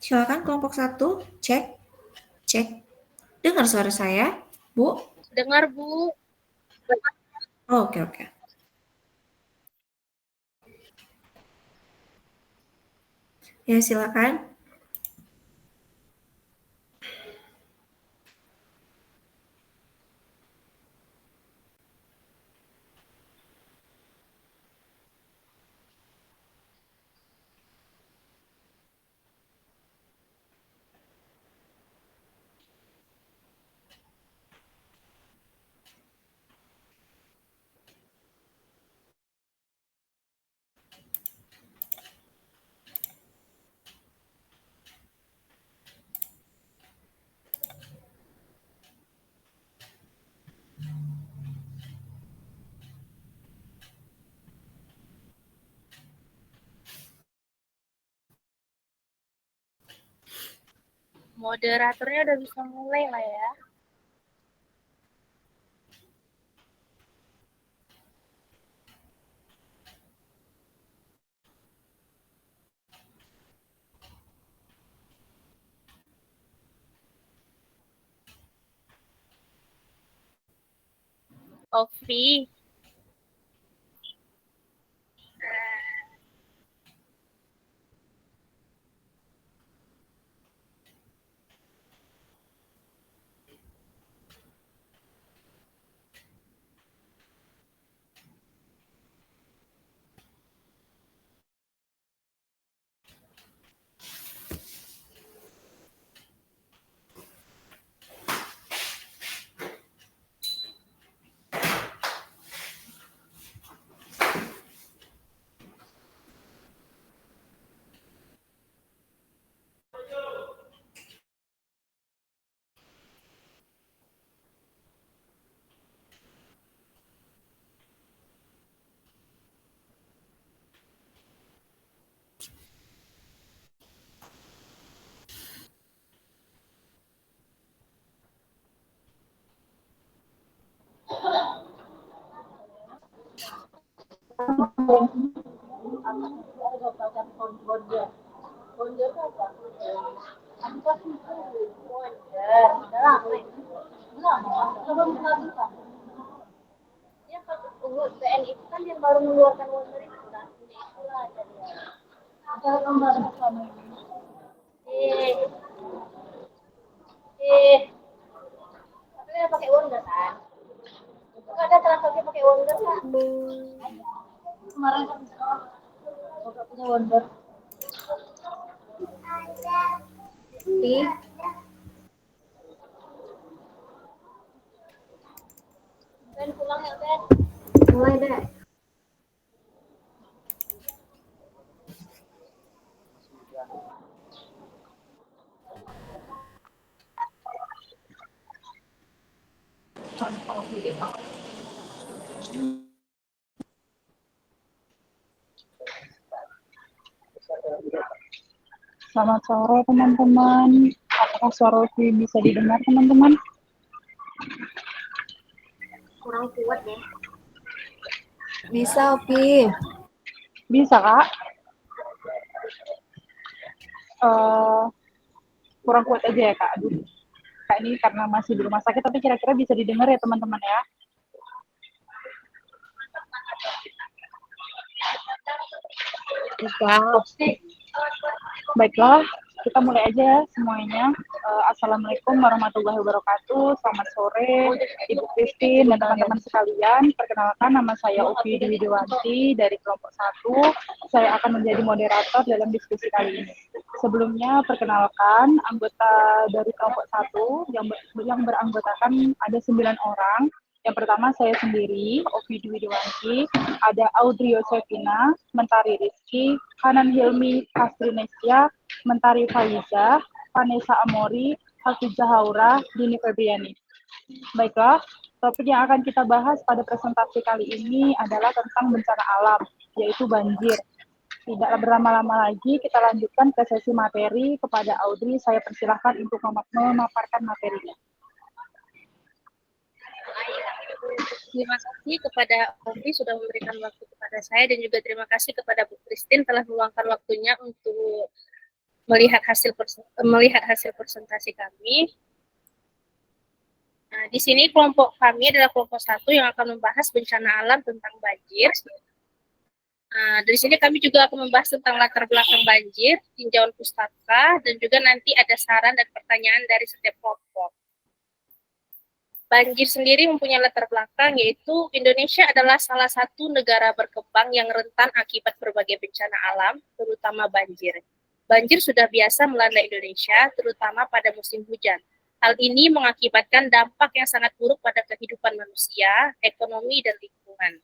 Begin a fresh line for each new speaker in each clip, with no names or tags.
Silakan kelompok 1, cek. Cek. Dengar suara saya, Bu?
Dengar, Bu.
Oh, oke, oke. Ya, silakan.
Moderatornya udah bisa mulai lah ya. Ovi.
TNI itu kan yang baru mengeluarkan wonder itu kan. Tapi dia pakai wonder kan? Ada transaksi pakai wonder kan? Kemarin kan buka punya wonder. Ben pulang ya Ben. Mulai deh.
Selamat sore teman-teman. Apakah suara Ovi bisa didengar teman-teman?
Kurang kuat ya.
Bisa, Ovi.
Bisa kak? Kurang kuat aja ya kak. Aduh, kak ini karena masih di rumah sakit, tapi kira-kira bisa didengar ya teman-teman ya.
Bisa.
Baiklah, kita mulai aja ya semuanya. Assalamualaikum warahmatullahi wabarakatuh. Selamat sore Ibu Christine dan teman-teman sekalian. Perkenalkan, nama saya Ovi Dwi Dewanti dari kelompok 1. Saya akan menjadi moderator dalam diskusi kali ini. Sebelumnya, perkenalkan anggota dari kelompok 1 yang beranggotakan ada 9 orang. Yang pertama saya sendiri, Ovi Dwi Dewanti, ada Audrey Yosefina, Mentari Rizky, Hanan Hilmi Astrinesia, Mentari Faiza, Vanessa Amori, Hafizah Haura, Dini Febriani. Baiklah, topik yang akan kita bahas pada presentasi kali ini adalah tentang bencana alam, yaitu banjir. Tidak berlama-lama lagi, kita lanjutkan ke sesi materi. Kepada Audrey, saya persilahkan untuk memaparkan materinya.
Terima kasih kepada Ovi sudah memberikan waktu kepada saya dan juga terima kasih kepada Bu Christine telah meluangkan waktunya untuk melihat hasil presentasi kami. Nah, di sini kelompok kami adalah kelompok 1 yang akan membahas bencana alam tentang banjir. Nah, dari sini kami juga akan membahas tentang latar belakang banjir, tinjauan pustaka, dan juga nanti ada saran dan pertanyaan dari setiap kelompok. Banjir sendiri mempunyai latar belakang, yaitu Indonesia adalah salah satu negara berkembang yang rentan akibat berbagai bencana alam, terutama banjir. Banjir sudah biasa melanda Indonesia, terutama pada musim hujan. Hal ini mengakibatkan dampak yang sangat buruk pada kehidupan manusia, ekonomi, dan lingkungan.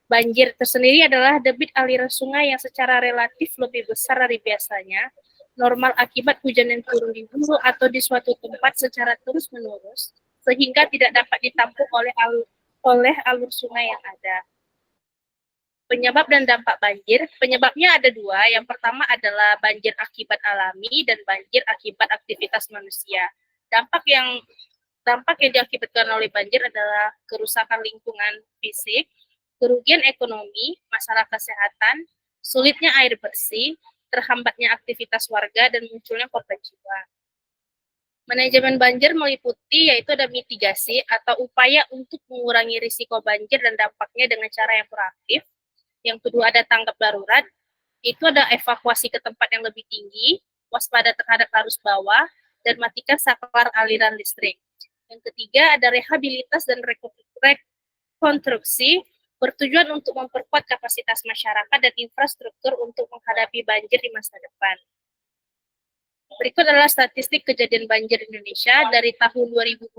Banjir tersendiri adalah debit aliran sungai yang secara relatif lebih besar dari biasanya, normal akibat hujan yang turun di hulu atau di suatu tempat secara terus-menerus, sehingga tidak dapat ditampung oleh alur sungai yang ada. Penyebab dan dampak banjir, penyebabnya ada dua. Yang pertama adalah banjir akibat alami dan banjir akibat aktivitas manusia. Dampak yang diakibatkan oleh banjir adalah kerusakan lingkungan fisik, kerugian ekonomi, masalah kesehatan, sulitnya air bersih, terhambatnya aktivitas warga, dan munculnya korban jiwa. Manajemen banjir meliputi yaitu ada mitigasi atau upaya untuk mengurangi risiko banjir dan dampaknya dengan cara yang proaktif. Yang kedua ada tanggap darurat, itu ada evakuasi ke tempat yang lebih tinggi, waspada terhadap arus bawah, dan matikan saklar aliran listrik. Yang ketiga ada rehabilitas dan rekonstruksi, bertujuan untuk memperkuat kapasitas masyarakat dan infrastruktur untuk menghadapi banjir di masa depan. Berikut adalah statistik kejadian banjir Indonesia dari tahun 2021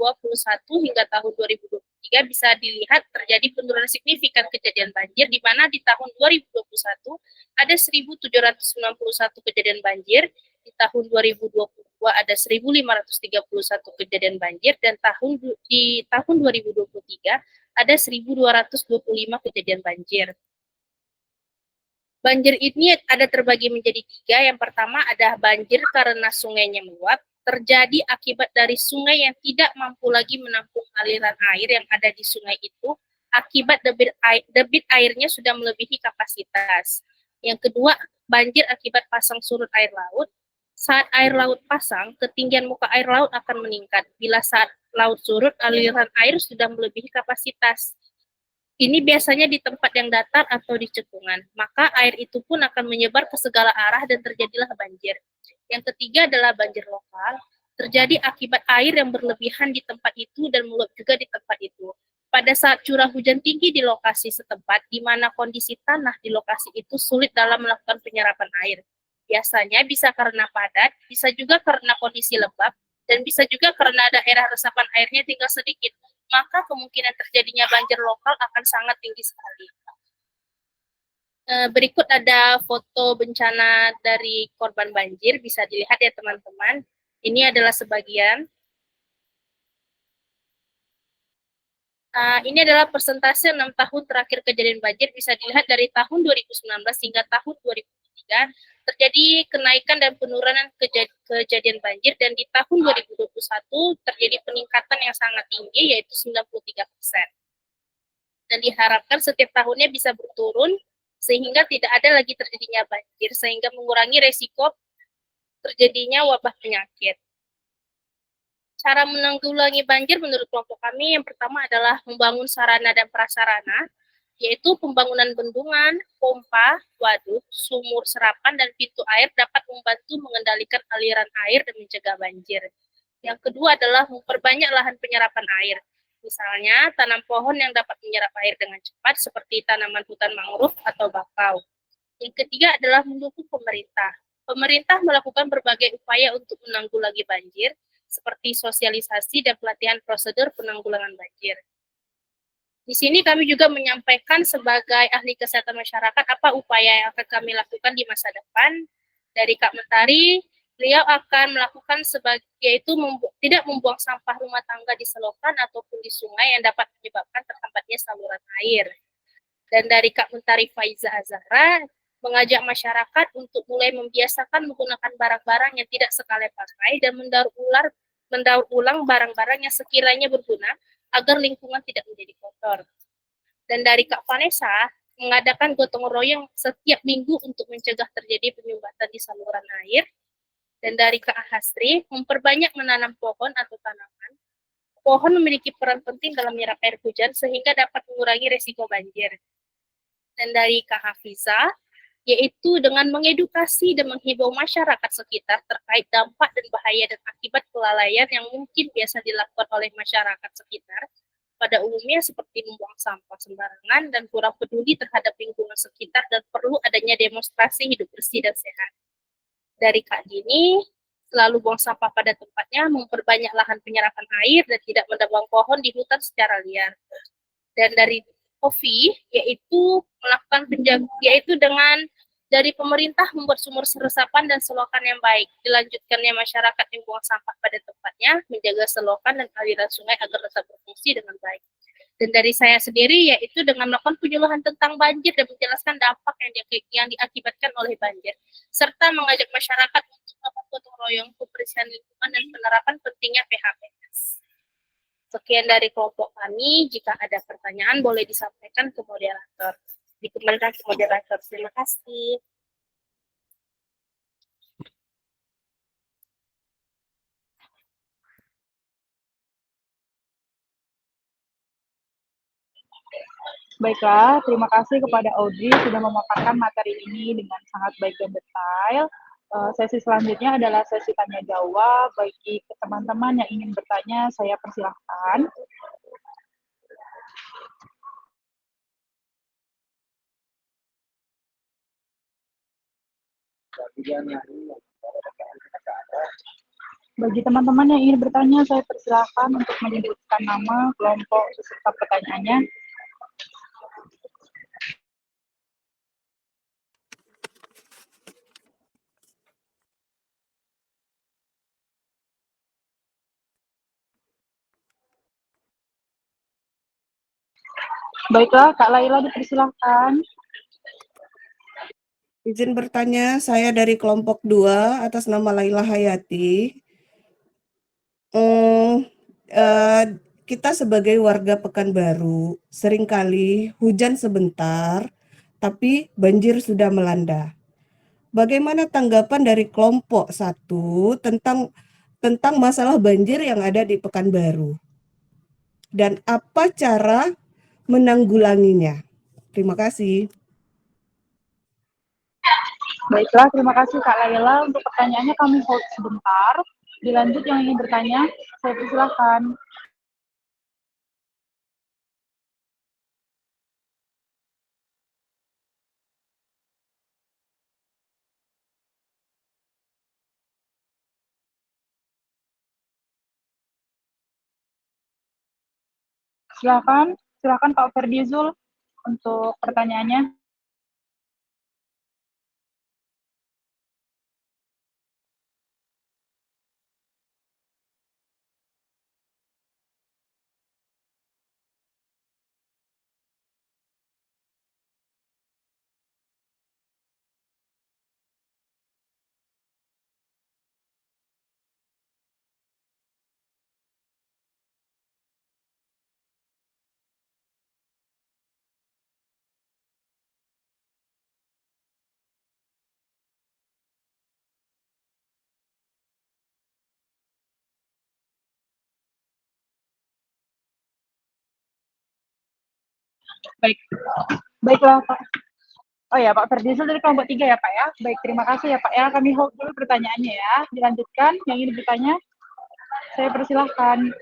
hingga tahun 2023 bisa dilihat terjadi penurunan signifikan kejadian banjir di mana di tahun 2021 ada 1.791 kejadian banjir, di tahun 2022 ada 1.531 kejadian banjir dan di tahun 2023 ada 1.225 kejadian banjir. Banjir ini ada terbagi menjadi 3. Yang pertama ada banjir karena sungainya meluap, terjadi akibat dari sungai yang tidak mampu lagi menampung aliran air yang ada di sungai itu, akibat debit airnya sudah melebihi kapasitas. Yang kedua, banjir akibat pasang surut air laut. Saat air laut pasang, ketinggian muka air laut akan meningkat. Bila saat laut surut, aliran air sudah melebihi kapasitas. Ini biasanya di tempat yang datar atau di cekungan, maka air itu pun akan menyebar ke segala arah dan terjadilah banjir. Yang ketiga adalah banjir lokal, terjadi akibat air yang berlebihan di tempat itu dan meluap juga di tempat itu. Pada saat curah hujan tinggi di lokasi setempat, di mana kondisi tanah di lokasi itu sulit dalam melakukan penyerapan air. Biasanya bisa karena padat, bisa juga karena kondisi lembab, dan bisa juga karena daerah resapan airnya tinggal sedikit, maka kemungkinan terjadinya banjir lokal akan sangat tinggi sekali. Berikut ada foto bencana dari korban banjir, bisa dilihat ya teman-teman. Ini adalah sebagian. Ini adalah persentase 6 tahun terakhir kejadian banjir, bisa dilihat dari tahun 2019 hingga tahun 2023, terjadi kenaikan dan penurunan kejadian banjir, dan di tahun 2021 terjadi peningkatan yang sangat tinggi, yaitu 93%. Dan diharapkan setiap tahunnya bisa berturun, sehingga tidak ada lagi terjadinya banjir, sehingga mengurangi resiko terjadinya wabah penyakit. Cara menanggulangi banjir menurut kelompok kami yang pertama adalah membangun sarana dan prasarana, yaitu pembangunan bendungan, pompa, waduk, sumur serapan, dan pintu air dapat membantu mengendalikan aliran air dan mencegah banjir. Yang kedua adalah memperbanyak lahan penyerapan air. Misalnya, tanam pohon yang dapat menyerap air dengan cepat seperti tanaman hutan mangrove atau bakau. Yang ketiga adalah mendukung pemerintah. Pemerintah melakukan berbagai upaya untuk menanggulangi banjir, seperti sosialisasi dan pelatihan prosedur penanggulangan banjir. Di sini kami juga menyampaikan sebagai ahli kesehatan masyarakat apa upaya yang akan kami lakukan di masa depan. Dari Kak Mentari, beliau akan melakukan yaitu tidak membuang sampah rumah tangga di selokan ataupun di sungai yang dapat menyebabkan terhambatnya saluran air. Dan dari Kak Mentari Faiza Azahra, mengajak masyarakat untuk mulai membiasakan menggunakan barang-barang yang tidak sekali pakai dan mendaur ulang barang-barang yang sekiranya berguna agar lingkungan tidak menjadi kotor. Dan dari Kak Vanessa, mengadakan gotong royong setiap minggu untuk mencegah terjadi penyumbatan di saluran air. Dan dari Kak Hasri, memperbanyak menanam pohon atau tanaman. Pohon memiliki peran penting dalam menyerap air hujan sehingga dapat mengurangi resiko banjir. Dan dari Kak Hafiza, yaitu dengan mengedukasi dan menghibau masyarakat sekitar terkait dampak dan bahaya dan akibat kelalaian yang mungkin biasa dilakukan oleh masyarakat sekitar, pada umumnya seperti membuang sampah sembarangan dan kurang peduli terhadap lingkungan sekitar dan perlu adanya demonstrasi hidup bersih dan sehat. Dari Kak Dini, selalu buang sampah pada tempatnya, memperbanyak lahan penyerapan air dan tidak menebang pohon di hutan secara liar. Dan dari Kofi, yaitu melakukan yaitu dengan dari pemerintah membuat sumur resapan dan selokan yang baik, dilanjutkannya masyarakat yang buang sampah pada tempatnya, menjaga selokan dan aliran sungai agar tetap berfungsi dengan baik. Dan dari saya sendiri, yaitu dengan melakukan penyuluhan tentang banjir dan menjelaskan dampak yang diakibatkan oleh banjir, serta mengajak masyarakat untuk melakukan gotong royong kebersihan lingkungan dan penerapan pentingnya PHPS. Sekian dari kelompok kami. Jika ada pertanyaan, boleh disampaikan ke moderator. Dikembalikan ke moderator. Terima kasih.
Baiklah, terima kasih kepada Audrey sudah memaparkan materi ini dengan sangat baik dan detail. Sesi selanjutnya adalah sesi tanya jawab. Bagi teman-teman yang ingin bertanya, saya persilahkan. Bagi teman-teman yang ingin bertanya, saya persilahkan untuk menyebutkan nama, kelompok, beserta pertanyaannya. Baiklah, Kak Laila dipersilahkan.
Izin bertanya, saya dari kelompok 2 atas nama Laila Hayati. Kita sebagai warga Pekanbaru, seringkali hujan sebentar, tapi banjir sudah melanda. Bagaimana tanggapan dari kelompok 1 tentang masalah banjir yang ada di Pekanbaru? Dan apa cara menanggulanginya? Terima kasih.
Baiklah, terima kasih Kak Laila. Untuk pertanyaannya kami hold sebentar. Dilanjut yang ingin bertanya, saya persilahkan. Silakan Pak Ferdizul untuk pertanyaannya. Baiklah Pak. Oh ya, Pak Ferdinand dari kelompok 3 ya Pak ya. Baik, terima kasih ya Pak ya. Kami hold dulu pertanyaannya ya. Dilanjutkan, yang ingin bertanya, saya persilahkan.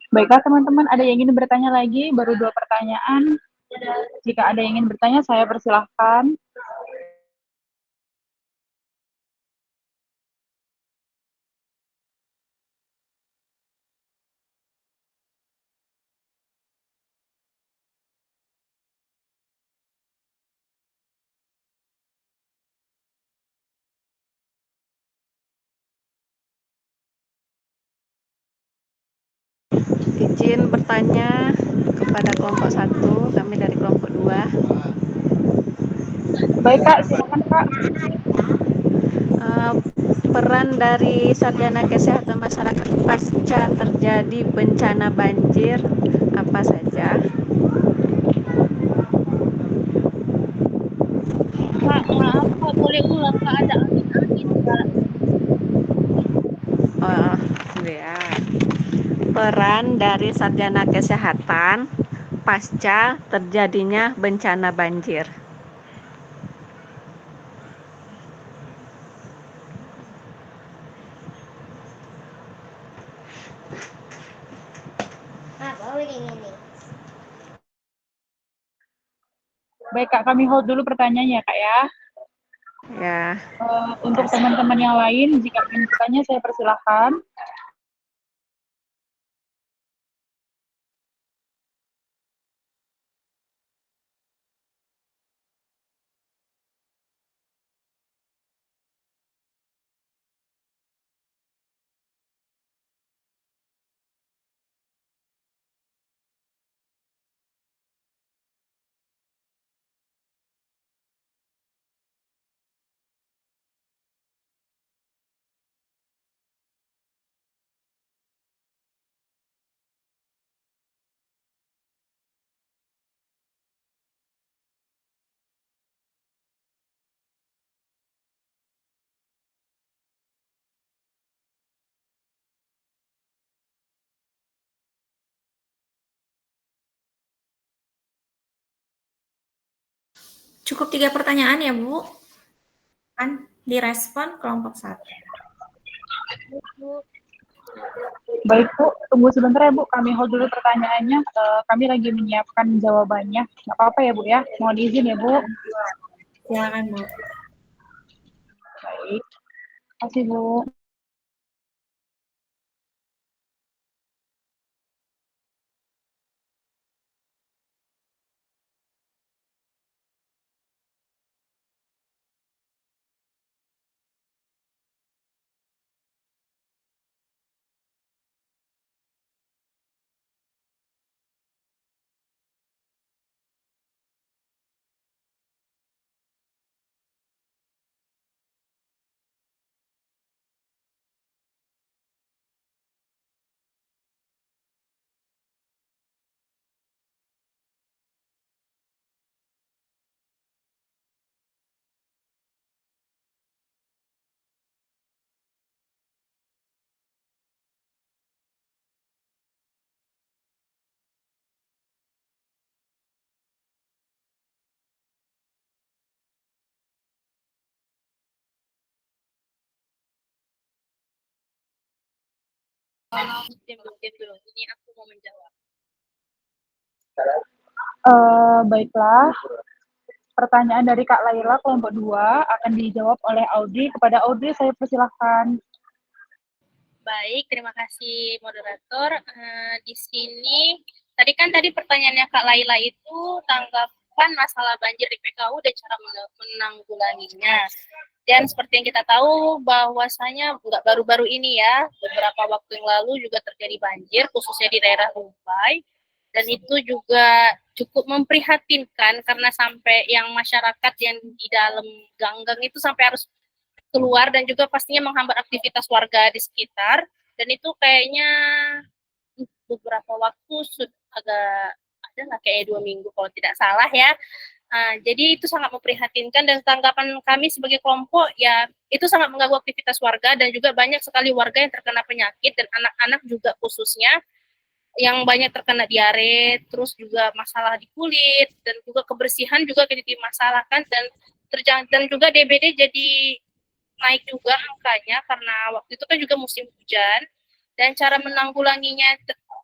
Baiklah teman-teman, ada yang ingin bertanya lagi? Baru 2 pertanyaan. Jika ada yang ingin bertanya, saya persilahkan.
Izin bertanya kepada kelompok 1, kami dari kelompok 2.
Baik Kak, silakan Kak.
Peran dari sarjana kesehatan masyarakat pasca terjadi bencana banjir apa saja?
Kak, maaf Kak, boleh ulang Kak, ada angin-angin Kak.
Oh, ya. Peran dari sarjana kesehatan pasca terjadinya bencana banjir.
Baik Kak, kami hold dulu pertanyaannya Kak ya.
Ya,
Untuk teman-teman yang lain, jika ingin bertanya saya persilahkan.
Cukup 3 pertanyaan ya, Bu? Kan direspon kelompok 1.
Baik Bu, tunggu sebentar ya Bu, kami hold dulu pertanyaannya. Kami lagi menyiapkan jawabannya. Nggak apa-apa ya Bu ya, mohon izin ya Bu.
Silakan, Bu.
Baik, terima kasih Bu.
Diam dulu. Ini aku mau menjawab.
Baiklah, pertanyaan dari Kak Laila kelompok 2 akan dijawab oleh Audrey. Kepada Audrey saya persilahkan.
Baik, terima kasih moderator. Di sini tadi pertanyaannya Kak Laila itu tanggapan masalah banjir di PKU dan cara menanggulanginya. Dan seperti yang kita tahu bahwasanya nggak baru-baru ini ya, beberapa waktu yang lalu juga terjadi banjir khususnya di daerah Rumbai. Dan itu juga cukup memprihatinkan karena sampai yang masyarakat yang di dalam ganggang itu sampai harus keluar dan juga pastinya menghambat aktivitas warga di sekitar. Dan itu kayaknya beberapa waktu sudah agak ada lah kayak 2 minggu kalau tidak salah ya. Jadi itu sangat memprihatinkan dan tanggapan kami sebagai kelompok ya itu sangat mengganggu aktivitas warga dan juga banyak sekali warga yang terkena penyakit dan anak-anak juga khususnya yang banyak terkena diare, terus juga masalah di kulit dan juga kebersihan juga jadi dimasalahkan dan juga DBD jadi naik juga angkanya karena waktu itu kan juga musim hujan dan cara menanggulanginya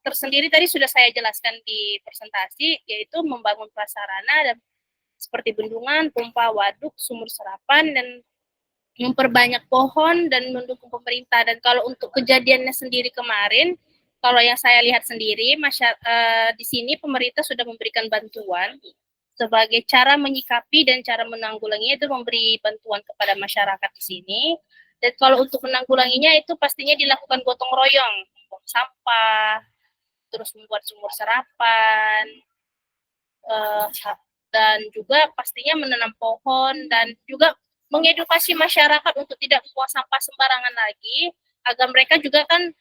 tersendiri tadi sudah saya jelaskan di presentasi, yaitu membangun prasarana dan seperti bendungan, pompa, waduk, sumur serapan, dan memperbanyak pohon dan mendukung pemerintah. Dan kalau untuk kejadiannya sendiri kemarin, kalau yang saya lihat sendiri, di sini pemerintah sudah memberikan bantuan sebagai cara menyikapi dan cara menanggulanginya itu memberi bantuan kepada masyarakat di sini. Dan kalau untuk menanggulanginya itu pastinya dilakukan gotong royong, membuang sampah, terus membuat sumur serapan, dan juga pastinya menanam pohon dan juga mengedukasi masyarakat untuk tidak membuang sampah sembarangan lagi, agar mereka juga kan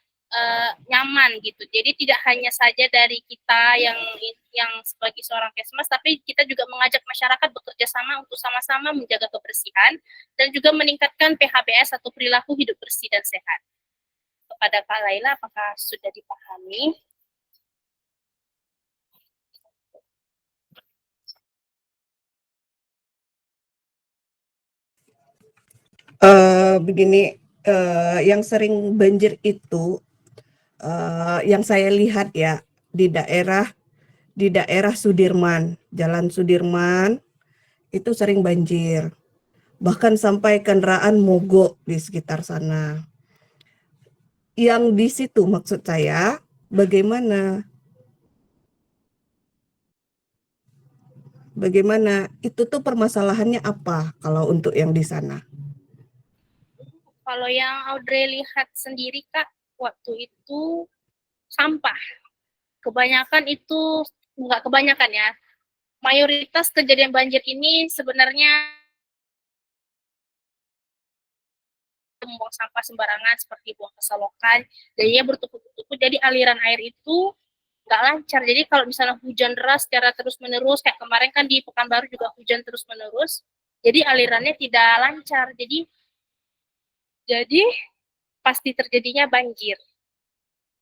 nyaman gitu. Jadi tidak hanya saja dari kita yang sebagai seorang Kesmas, tapi kita juga mengajak masyarakat bekerja sama untuk sama-sama menjaga kebersihan dan juga meningkatkan PHBS atau perilaku hidup bersih dan sehat. Kepada Kak Laila, apakah sudah dipahami?
Begini, yang sering banjir itu yang saya lihat ya di daerah Sudirman, Jalan Sudirman itu sering banjir. Bahkan sampai kendaraan mogok di sekitar sana. Yang di situ maksud saya bagaimana itu tuh permasalahannya apa kalau untuk yang di sana?
Kalau yang Audrey lihat sendiri Kak, waktu itu sampah. Kebanyakan itu, enggak kebanyakan ya, mayoritas kejadian banjir ini sebenarnya membuang sampah sembarangan seperti buang ke selokan, jadinya bertumpuk-tumpuk, jadi aliran air itu nggak lancar. Jadi kalau misalnya hujan deras secara terus-menerus, kayak kemarin kan di Pekanbaru juga hujan terus-menerus, jadi alirannya tidak lancar. Jadi pasti terjadinya banjir.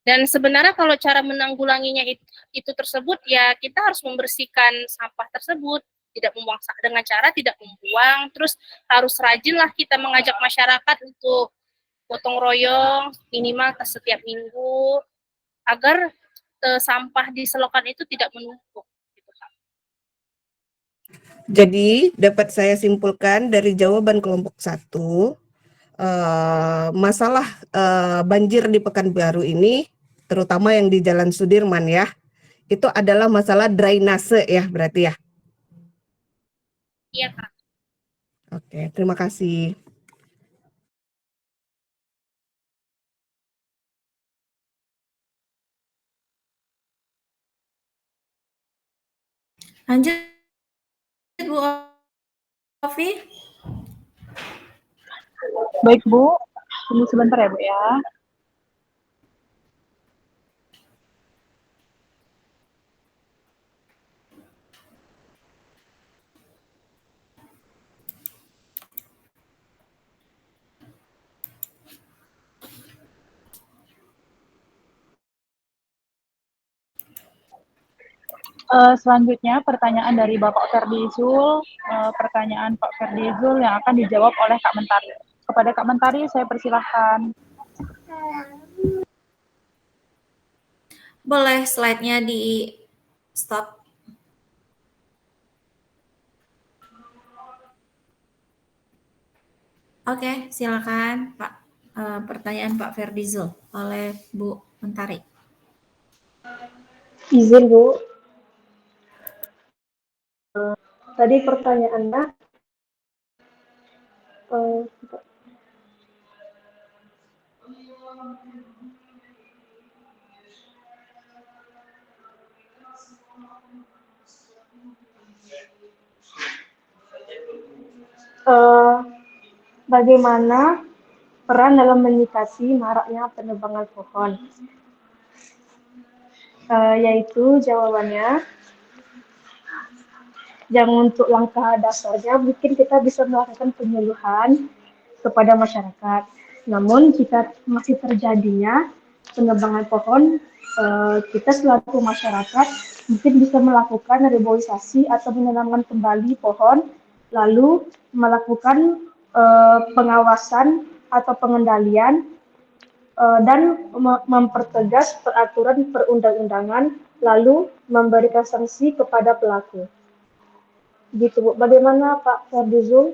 Dan sebenarnya kalau cara menanggulanginya itu tersebut, ya kita harus membersihkan sampah tersebut, tidak membuang dengan cara tidak membuang, terus harus rajinlah kita mengajak masyarakat untuk gotong royong minimal setiap minggu, agar sampah di selokan itu tidak menumpuk.
Jadi dapat saya simpulkan dari jawaban kelompok 1, masalah banjir di Pekanbaru ini, terutama yang di Jalan Sudirman ya, itu adalah masalah drainase ya berarti ya?
Iya Kak.
Oke, terima kasih.
Lanjut Bu Ovi.
Baik Bu, tunggu sebentar ya Bu ya. Selanjutnya pertanyaan dari Bapak Ferdizul, pertanyaan Pak Ferdizul yang akan dijawab oleh Kak Mentari. Kepada Kak Mentari saya persilahkan.
Boleh slide-nya di stop. Oke, silakan Pak. Pertanyaan Pak Ferdizul oleh Bu Mentari.
Izin Bu. Tadi pertanyaannya bagaimana peran dalam menyikapi maraknya penebangan pohon? Yaitu jawabannya, yang untuk langkah dasarnya mungkin kita bisa melakukan penyuluhan kepada masyarakat. Namun jika masih terjadinya penebangan pohon, kita selaku masyarakat mungkin bisa melakukan reboisasi atau menanamkan kembali pohon, lalu melakukan pengawasan atau pengendalian dan mempertegas peraturan perundang-undangan, lalu memberikan sanksi kepada pelaku. Gitu Bu. Bagaimana Pak Ferdizul?